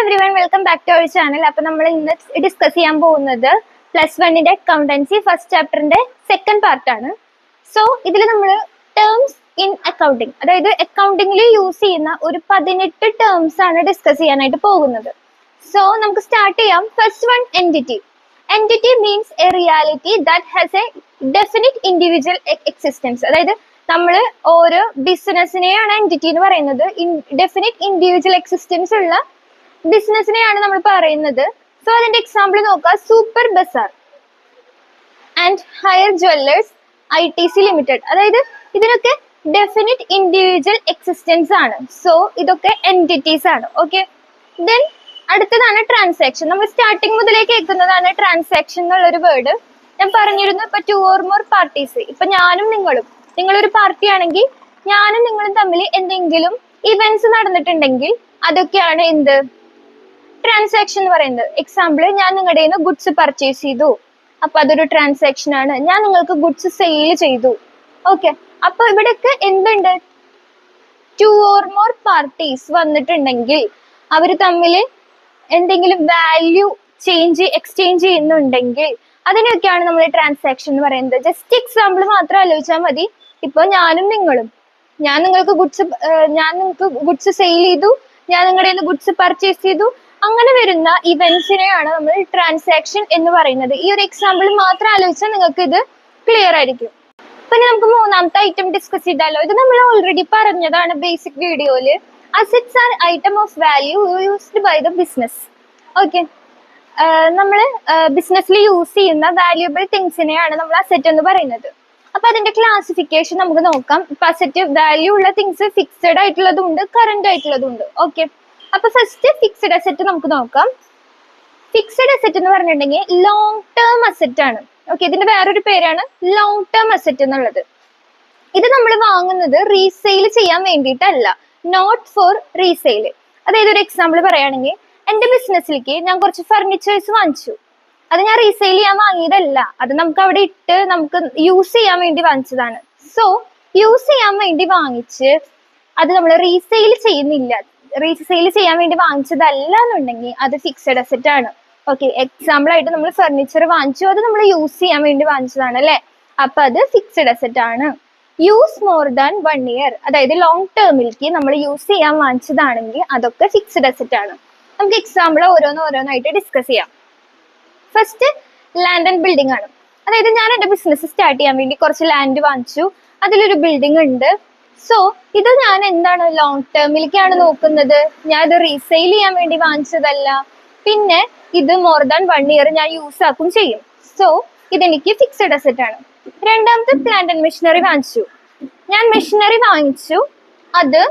everyone, welcome back to our channel. അപ്പോൾ നമ്മൾ ഇന്ന് ഡിസ്കസ് ചെയ്യാൻ പോകുന്നത് +1 അക്കൗണ്ടൻസി ഫസ്റ്റ് ചാപ്റ്ററിന്റെ സെക്കൻഡ് പാർട്ട് ആണ്. സോ ഇതിൽ നമ്മൾ ടേംസ് ഇൻ അക്കൗണ്ടിങ്, അതായത് അക്കൗണ്ടിങ്ങിൽ യൂസ് ചെയ്യുന്ന ഒരു 18 ടേംസ് ആണ് ഡിസ്കസ് ചെയ്യാനായിട്ട് പോകുന്നത്. സോ നമുക്ക് സ്റ്റാർട്ട് ചെയ്യാം. First one, entity. Entity means A reality that has A definite individual existence. അതായത് നമ്മൾ ഓരോ ബിസിനസ്സിനെയാണ് എൻറ്റിറ്റി എന്ന് പറയുന്നത്. ഡെഫിനിറ്റ് ഇൻഡിവിജ്വൽ എക്സിസ്റ്റൻസ് ഉള്ള ബിസിനസ്സിനെയാണ് നമ്മൾ പറയുന്നത്. സോ അതിന്റെ എക്സാമ്പിൾ നോക്കാം. Super Bazar and higher Jewellers ITC limited. അതായത് ഇതിനൊക്കെ ഡെഫിനിറ്റ് ഇൻഡിവിജ്വൽ എക്സിസ്റ്റൻസ് ആണ്. സോ ഇതൊക്കെ എൻറ്റിറ്റീസ് ആണ്. ഓക്കെ, ദെൻ അടുത്തതാണ് ട്രാൻസാക്ഷൻ. നമ്മൾ സ്റ്റാർട്ടിങ് മുതലേ കേൾക്കുന്നതാണ് ട്രാൻസാക്ഷൻ എന്നുള്ളൊരു വേർഡ്. ഞാൻ പറഞ്ഞിരുന്നു, ഇപ്പൊ 2 or more പാർട്ടീസ്, ഇപ്പൊ ഞാനും നിങ്ങളൊരു പാർട്ടി ആണെങ്കിൽ ഞാനും നിങ്ങളും തമ്മിൽ എന്തെങ്കിലും ഇവന്റ്സ് നടന്നിട്ടുണ്ടെങ്കിൽ അതൊക്കെയാണ് എന്ത്, ട്രാൻസാക്ഷൻ എന്ന് പറയുന്നത്. എക്സാമ്പിൾ, ഞാൻ നിങ്ങളുടെ കയ്യിൽ നിന്ന് ഗുഡ്സ് പർച്ചേസ് ചെയ്തു, അപ്പൊ അതൊരു ട്രാൻസാക്ഷൻ ആണ്. ഞാൻ നിങ്ങൾക്ക് ഗുഡ്സ് സെയിൽ ചെയ്തു. ഓക്കെ, അപ്പൊ ഇവിടെയൊക്കെ എന്തുണ്ട്, 2 or more പാർട്ടീസ് വന്നിട്ടുണ്ടെങ്കിൽ അവർ തമ്മിൽ എന്തെങ്കിലും വാല്യൂ എക്സ്ചേഞ്ച് ചെയ്യുന്നുണ്ടെങ്കിൽ അതിനൊക്കെയാണ് നമ്മൾ ട്രാൻസാക്ഷൻ എന്ന് പറയുന്നത്. ജസ്റ്റ് എക്സാമ്പിൾ മാത്രം ആലോചിച്ചാൽ മതി. ഇപ്പൊ ഞാൻ നിങ്ങൾക്ക് ഗുഡ്സ് സെയിൽ ചെയ്തു, ഞാൻ നിങ്ങളുടെ കയ്യിൽ നിന്ന് ഗുഡ്സ് പർച്ചേസ് ചെയ്തു, അങ്ങനെ വരുന്ന ഇവന്റ്സിനെയാണ് നമ്മൾ ട്രാൻസാക്ഷൻ എന്ന് പറയുന്നത്. ഈ ഒരു എക്സാമ്പിൾ മാത്രം ആലോചിച്ചാൽ നിങ്ങൾക്ക് ഇത് ക്ലിയർ ആയിരിക്കും. പിന്നെ നമുക്ക് മൂന്നാമത്തെ ഐറ്റം ഡിസ്കസ് ചെയ്താലോ. ഇത് നമ്മൾ ഓൾറെഡി പറഞ്ഞതാണ് ബേസിക് വീഡിയോയില്. Assets are item of value used by the business. Okay, നമ്മൾ ബിസിനസ്സിൽ യൂസ് ചെയ്യുന്ന വാല്യൂബിൾ തിങ്സിനെയാണ് നമ്മൾ അസറ്റ് എന്ന് പറയുന്നത്. അപ്പൊ അതിന്റെ ക്ലാസിഫിക്കേഷൻ നമുക്ക് നോക്കാം. ഇപ്പൊ അസറ്റ് വാല്യൂ ഉള്ള തിങ്സ് ഫിക്സഡ് ആയിട്ടുള്ളതും ഉണ്ട്, കറന്റ് ആയിട്ടുള്ളതും ഉണ്ട്. ഓക്കെ, അപ്പൊ ഫസ്റ്റ് ഫിക്സഡ് അസറ്റ് നമുക്ക് നോക്കാം. ഫിക്സഡ് അസറ്റ് എന്ന് പറഞ്ഞിട്ടുണ്ടെങ്കിൽ ലോങ് ടേം അസറ്റ് ആണ്. ഓക്കെ, ഇതിന്റെ വേറൊരു പേരാണ് ലോങ് ടേം അസറ്റ് എന്നുള്ളത്. ഇത് നമ്മൾ വാങ്ങുന്നത് റീസെയിൽ ചെയ്യാൻ വേണ്ടിയിട്ടല്ല, നോട്ട് ഫോർ റീസെയിൽ. അതായത് ഒരു എക്സാമ്പിൾ പറയുകയാണെങ്കിൽ, എന്റെ ബിസിനസ്സിലേക്ക് ഞാൻ കുറച്ച് ഫർണിച്ചേഴ്സ് വാങ്ങിച്ചു. അത് ഞാൻ റീസെയിൽ ചെയ്യാൻ വാങ്ങിയതല്ല, അത് നമുക്ക് അവിടെ ഇട്ട് നമുക്ക് യൂസ് ചെയ്യാൻ വേണ്ടി വാങ്ങിച്ചതാണ്. സോ യൂസ് ചെയ്യാൻ വേണ്ടി വാങ്ങിച്ച് അത് നമ്മൾ റീസെയിൽ ചെയ്യുന്നില്ല, റീസെയിൽ ചെയ്യാൻ വേണ്ടി വാങ്ങിച്ചതല്ല എന്നുണ്ടെങ്കിൽ അത് ഫിക്സഡ് അസറ്റ് ആണ്. ഓക്കെ, എക്സാമ്പിൾ ആയിട്ട് നമ്മൾ ഫർണിച്ചർ വാങ്ങിച്ചു, അത് നമ്മൾ യൂസ് ചെയ്യാൻ വേണ്ടി വാങ്ങിച്ചതാണ് അല്ലെ, അപ്പൊ അത് ഫിക്സഡ് അസറ്റ് ആണ്. യൂസ് മോർ ദാൻ 1 year, അതായത് ലോങ് ടേമിലേക്ക് നമ്മൾ യൂസ് ചെയ്യാൻ വാങ്ങിച്ചതാണെങ്കിൽ അതൊക്കെ ഫിക്സഡ് അസറ്റ് ആണ്. നമുക്ക് എക്സാമ്പിൾ ഓരോന്നായിട്ട് ഡിസ്കസ് ചെയ്യാം. ഫസ്റ്റ് ലാൻഡ് ആൻഡ് ബിൽഡിംഗ് ആണ്. അതായത് ഞാൻ എന്റെ ബിസിനസ് സ്റ്റാർട്ട് ചെയ്യാൻ വേണ്ടി കുറച്ച് ലാൻഡ് വാങ്ങിച്ചു, അതിലൊരു ബിൽഡിംഗ് ഉണ്ട്. സോ ഇത് ഞാൻ എന്താണ്, ലോങ് ടേമിലേക്കാണ് നോക്കുന്നത്. ഞാൻ ഇത് റീസെയിൽ ചെയ്യാൻ വേണ്ടി വാങ്ങിച്ചതല്ല. പിന്നെ ഇത് മോർ ദാൻ 1 year ഞാൻ യൂസ് ആക്കും ചെയ്യും. സോ ഇതെനിക്ക് ഫിക്സഡ് അസറ്റ് ആണ്. രണ്ടാമത്തെ പ്ലാന്റ് ആൻഡ് മെഷീനറി വാങ്ങിച്ചു. ഞാൻ മെഷീനറി വാങ്ങിച്ചു, അത്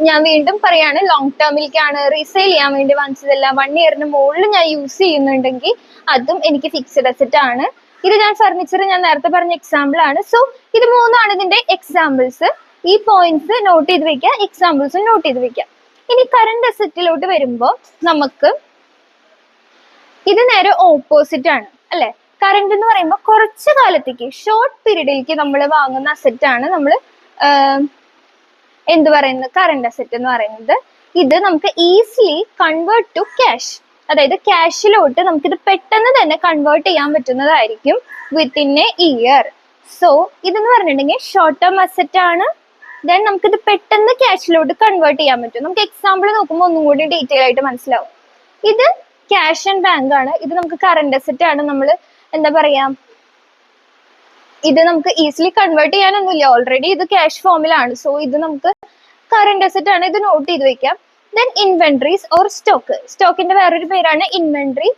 ഞാൻ വീണ്ടും പറയാണ് ലോങ് ടേമിലേക്കാണ്, റീസെയിൽ ചെയ്യാൻ വേണ്ടി വാങ്ങിച്ചതല്ല. 1 year മുകളിൽ ഞാൻ യൂസ് ചെയ്യുന്നുണ്ടെങ്കിൽ അതും എനിക്ക് ഫിക്സഡ് അസറ്റ് ആണ്. ഇത് ഞാൻ ഫർണിച്ചർ ഞാൻ നേരത്തെ പറഞ്ഞ എക്സാമ്പിൾ ആണ്. സോ ഇത് മൂന്നാണ് ഇതിന്റെ എക്സാമ്പിൾസ്. ഈ പോയിന്റ്സ് നോട്ട് ചെയ്ത് വെക്കുക, എക്സാമ്പിൾസ് നോട്ട് ചെയ്ത് വെക്കുക. ഇനി കറന്റ് അസറ്റിലോട്ട് വരുമ്പോൾ നമുക്ക് ഇത് നേരെ ഓപ്പോസിറ്റ് ആണ് അല്ലെ. കറന്റ് എന്ന് പറയുമ്പോൾ കുറച്ചു കാലത്തേക്ക്, ഷോർട്ട് പീരീഡിലേക്ക് നമ്മൾ വാങ്ങുന്ന അസറ്റ് ആണ് നമ്മൾ എന്ത് പറയുന്നത്, കറന്റ് അസറ്റ് എന്ന് പറയുന്നത്. ഇത് നമുക്ക് ഈസിലി കൺവേർട്ട് ടു ക്യാഷ്, അതായത് ക്യാഷിലോട്ട് നമുക്കിത് പെട്ടെന്ന് തന്നെ കൺവേർട്ട് ചെയ്യാൻ പറ്റുന്നതായിരിക്കും വിത്തിൻ എ ഇയർ. സോ ഇതെന്ന് പറഞ്ഞിട്ടുണ്ടെങ്കിൽ ഷോർട്ട് ടേം അസറ്റ് ആണ്. ദെൻ നമുക്കിത് പെട്ടെന്ന് ക്യാഷിലോട്ട് കൺവേർട്ട് ചെയ്യാൻ പറ്റും. നമുക്ക് എക്സാമ്പിൾ നോക്കുമ്പോൾ ഒന്നും കൂടി ഡീറ്റെയിൽ ആയിട്ട് മനസ്സിലാവും. ഇത് ക്യാഷ് ആൻഡ് ബാങ്ക് ആണ്. ഇത് നമുക്ക് കറന്റ് അസറ്റ് ആണ്. നമ്മൾ എന്താ പറയാ, ഇത് നമുക്ക് ഈസിലി കൺവേർട്ട് ചെയ്യാനൊന്നുമില്ല, ഓൾറെഡി ഇത് ക്യാഷ് ഫോമിലാണ്. സോ ഇത് നമുക്ക് കറന്റ് അസറ്റ് ആണ്. ഇത് നോട്ട് ചെയ്ത് വെക്കാം. Then inventories or stock. സ്റ്റോക്കിന്റെ വേറൊരു പേരാണ് ഇൻവെന്ററി.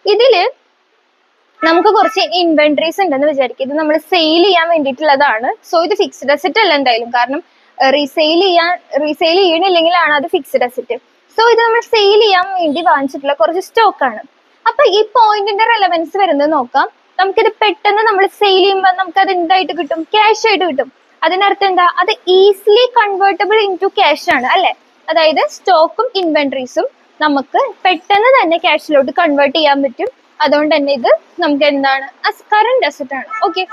ഇതില് നമുക്ക് കുറച്ച് ഇൻവെന്ററീസ് ഉണ്ടെന്ന് വിചാരിക്കും. ഇത് നമ്മൾ സെയിൽ ചെയ്യാൻ വേണ്ടിയിട്ടുള്ളതാണ്. സോ ഇത് ഫിക്സ്ഡ് അസറ്റ് അല്ല എന്തായാലും, കാരണം റീസെയിൽ ചെയ്യണില്ലെങ്കിലാണ് അത് ഫിക്സ്ഡ് അസറ്റ്. സോ ഇത് നമ്മൾ സെയിൽ ചെയ്യാൻ വേണ്ടി വാങ്ങിച്ചിട്ടുള്ള കുറച്ച് സ്റ്റോക്ക് ആണ്. അപ്പൊ ഈ പോയിന്റിന്റെ റെലവൻസ് വരുന്നത് നോക്കാം. നമുക്കിത് പെട്ടെന്ന് നമ്മൾ സെയിൽ ചെയ്യുമ്പോൾ നമുക്ക് അത് എന്തായിട്ട് കിട്ടും, ക്യാഷ് ആയിട്ട് കിട്ടും. അതിനർത്ഥം എന്താ, അത് easily convertible into cash ആണ് അല്ലെ. അതായത് സ്റ്റോക്കും ഇൻവെന്ററീസും നമുക്ക് പെട്ടെന്ന് തന്നെ ക്യാഷിലോട്ട് കൺവേർട്ട് ചെയ്യാൻ പറ്റും. അതുകൊണ്ട് തന്നെ ഇത് നമുക്ക് എന്താണ്, കറന്റ് അസറ്റ് ആണ്. ഓക്കെ,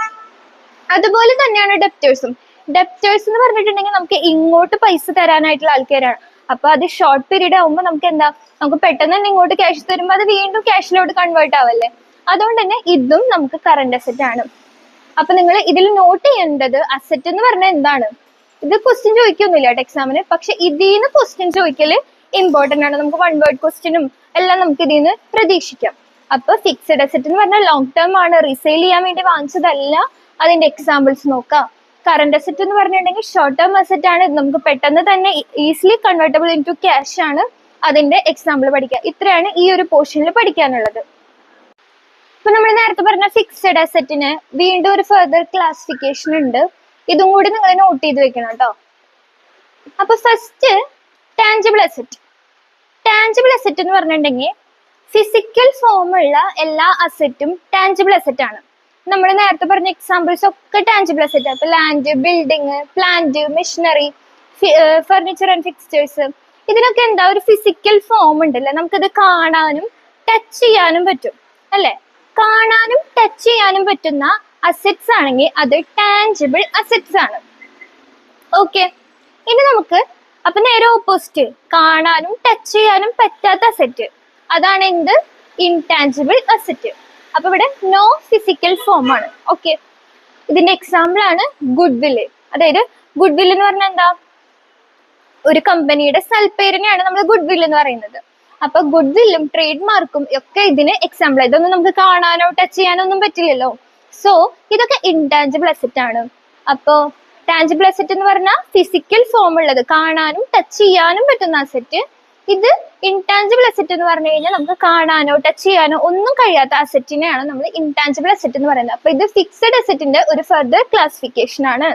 അതുപോലെ തന്നെയാണ് ഡെപ്റ്റേഴ്സും. ഡെപ്റ്റേഴ്സ് എന്ന് പറഞ്ഞിട്ടുണ്ടെങ്കിൽ നമുക്ക് ഇങ്ങോട്ട് പൈസ തരാനായിട്ടുള്ള ആൾക്കാരാണ്. അപ്പൊ അത് ഷോർട്ട് പീരീഡ് ആവുമ്പോൾ നമുക്ക് എന്താ, നമുക്ക് പെട്ടെന്ന് തന്നെ ഇങ്ങോട്ട് ക്യാഷ് തരുമ്പോൾ അത് വീണ്ടും ക്യാഷിലോട്ട് കൺവേർട്ട് ആവല്ലേ. അതുകൊണ്ട് തന്നെ ഇതും നമുക്ക് കറണ്ട് അസറ്റ് ആണ്. അപ്പൊ നിങ്ങൾ ഇതിൽ നോട്ട് ചെയ്യേണ്ടത് അസറ്റ് എന്ന് പറഞ്ഞാൽ എന്താണ്. ഇത് ക്വസ്റ്റ്യൻ ചോദിക്കൊന്നുമില്ല കേട്ടോ എക്സാമിന്, പക്ഷെ ഇതിന്ന് ക്വസ്റ്റ്യൻ ചോദിക്കല് ഇമ്പോർട്ടന്റ് ആണ്. നമുക്ക് വൺ വേർഡ് ക്വസ്റ്റ്യനും എല്ലാം നമുക്ക് ഇതിന്ന് പ്രതീക്ഷിക്കാം. അപ്പൊ ഫിക്സഡ് അസറ്റ് എന്ന് പറഞ്ഞാൽ ലോങ് ടേം ആണ്, റീസെയിൽ ചെയ്യാൻ വേണ്ടി വാങ്ങിച്ചതല്ല. അതിന്റെ എക്സാമ്പിൾസ് നോക്കാം. കറണ്ട് അസറ്റ് എന്ന് പറഞ്ഞിട്ടുണ്ടെങ്കിൽ ഷോർട്ട് ടേം അസറ്റ് ആണ്, നമുക്ക് പെട്ടെന്ന് തന്നെ easily convertible into cash ആണ്. അതിന്റെ എക്സാമ്പിൾ പഠിക്കുക. ഇത്രയാണ് ഈ ഒരു പോർഷനിൽ പഠിക്കാനുള്ളത്. ഇപ്പൊ നമ്മൾ നേരത്തെ പറഞ്ഞ ഫിക്സഡ് അസറ്റിന് വീണ്ടും ഒരു ഫെർദർ ക്ലാസിഫിക്കേഷൻ ഉണ്ട്. ഇതും കൂടി നിങ്ങൾ നോട്ട് ചെയ്ത് വെക്കണം കേട്ടോ. അപ്പൊ first tangible asset. Tangible asset എന്ന് പറഞ്ഞിട്ടുണ്ടെങ്കിൽ ഫിസിക്കൽ ഫോമുള്ള എല്ലാ അസറ്റും ടാഞ്ചിബിൾ അസറ്റ് ആണ്. നമ്മൾ നേരത്തെ പറഞ്ഞ എക്സാമ്പിൾസ് ഒക്കെ ടാഞ്ചിബിൾ അസറ്റ്. അപ്പൊ land, building, plant, machinery, furniture and fixtures, ഇതിനൊക്കെ എന്താ ഒരു ഫിസിക്കൽ ഫോം ഉണ്ടല്ലേ, നമുക്കത് കാണാനും ടച്ച് ചെയ്യാനും പറ്റും അല്ലെ. കാണാനും ടച്ച് ചെയ്യാനും പറ്റുന്ന അസറ്റ്സ് ആണെങ്കിൽ അത് ടാഞ്ചിബിൾ അസറ്റ്സ് ആണ്. ഓക്കെ, ഇനി നമുക്ക് അപ്പൊ നേരെ ഓപ്പോസിറ്റ്, കാണാനും ടച്ച് ചെയ്യാനും പറ്റാത്ത അസറ്റ്, അതാണ് എന്ത്, ഇൻടാഞ്ചിബിൾ അസറ്റ്. അപ്പൊ ഇവിടെ നോ ഫിസിക്കൽ ഫോം ആണ്. ഓക്കെ, ഇതിന്റെ എക്സാമ്പിൾ ആണ് ഗുഡ് വില്ല്. അതായത് ഗുഡ് വില്ല് എന്ന് പറഞ്ഞാൽ എന്താ, ഒരു കമ്പനിയുടെ സൽപ്പേരിനെയാണ് നമ്മൾ ഗുഡ് വില്ല് എന്ന് പറയുന്നത്. അപ്പൊ ഗുഡ് വില്ലും ട്രേഡ് മാർക്കും ഒക്കെ ഇതിന് എക്സാമ്പിൾ. ഇതൊന്നും നമുക്ക് കാണാനോ ടച്ച് ചെയ്യാനോ ഒന്നും പറ്റില്ലല്ലോ. സോ ഇതൊക്കെ ഇൻടാഞ്ചിബിൾ അസറ്റ് ആണ്. അപ്പോ ടാഞ്ചിബിൾ അസറ്റ് എന്ന് പറഞ്ഞാൽ ഫിസിക്കൽ ഫോം ഉള്ളത്, കാണാനും ടച്ച് ചെയ്യാനും പറ്റുന്ന അസറ്റ്. ഇത് ഇൻടാഞ്ചിബിൾ അസറ്റ് എന്ന് പറഞ്ഞു കഴിഞ്ഞാൽ നമുക്ക് കാണാനോ ടച്ച് ചെയ്യാനോ ഒന്നും കഴിയാത്ത അസറ്റിനെയാണ് നമ്മൾ ഇൻടാഞ്ചിബിൾ അസറ്റ് എന്ന് പറയുന്നത്. അപ്പൊ ഇത് ഫിക്സഡ് അസറ്റിന്റെ ഒരു ഫർദർ ക്ലാസിഫിക്കേഷൻ ആണ്.